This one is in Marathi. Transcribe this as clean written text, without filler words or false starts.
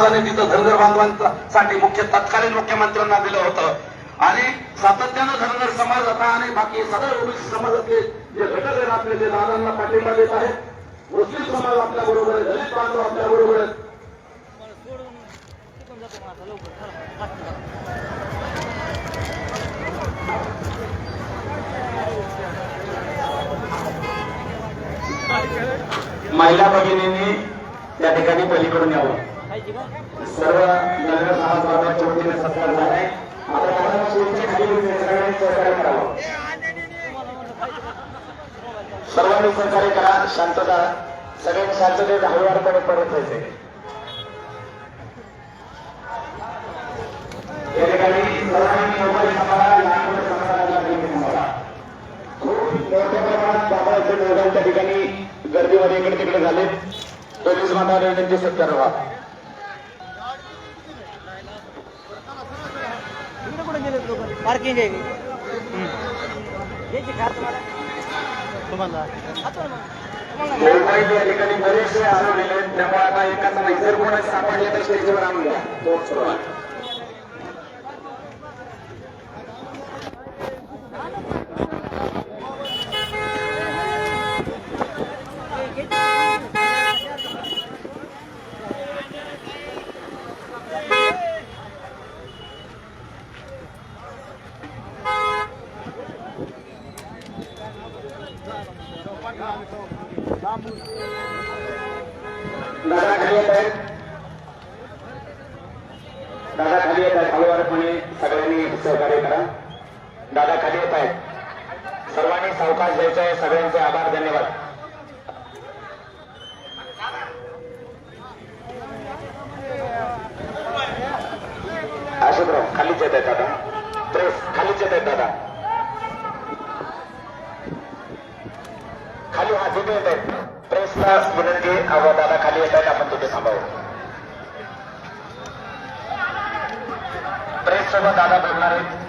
महाराजांनी तिथं धनगर बांधवांसाठी तत्कालीन मुख्यमंत्र्यांना दिलं होतं आणि सातत्यानं धनगर समाज आता आणि बाकी सगळ्या ओबीसी समाजातले जे घटक आहेत आपले ते दादांना पाठिंबा देत आहेत। मुस्लिम समाज आपल्या बरोबर आहे, दलित बांधव आपल्या बरोबर आहेत। महिला भगिनींनी त्या ठिकाणी पलीकडून यावं। सर्व नगर समाज बांधवांच्या वतीने सत्कार झालाय। आता दादा खुर्ची खाली सगळ्यांनी सहकार्य करावं, सर्वांनी सहकार्य करा। शांतता, सगळ्यांनी शांततेत हळूवारपणे परत व्हायचे। या ठिकाणी सर्वांनी मोबाईल सांभाळा, लहान मोठ्या समाजाला सांभाळा। खूप मोठ्या प्रमाणात बाबाचे मैदान त्या ठिकाणी गर्दीमध्ये इकडे तिकडे झाले। पोलीस बांधवांनी विनंती सत्कार व्हा। पार्किंग आहे मुंबईत या ठिकाणी बरेचसे हरवलेले आहेत, त्यामुळे आता एकाचा नाही, जर कोणी सापडले तर स्टेजवर आणून द्या। तो सुरुवात दादा खाली येत आहेत, दादा खाली येत आहेत। हळूवारपणे सगळ्यांनी सहकार्य करा। दादा खाली येत आहेत, सर्वांनी सावकाश द्यायचं आहे। सगळ्यांचे आभार, धन्यवाद। आशुभराव खालीच येत आहेत दादा, प्रेस खालीच येत आहेत दादा, खाली हा तिथे येत आहेत। प्रेसला विनंती, दादा खाली येत आहेत, आपण तिथे थांबावं। प्रेस सोबत दादा बोलणार आहेत।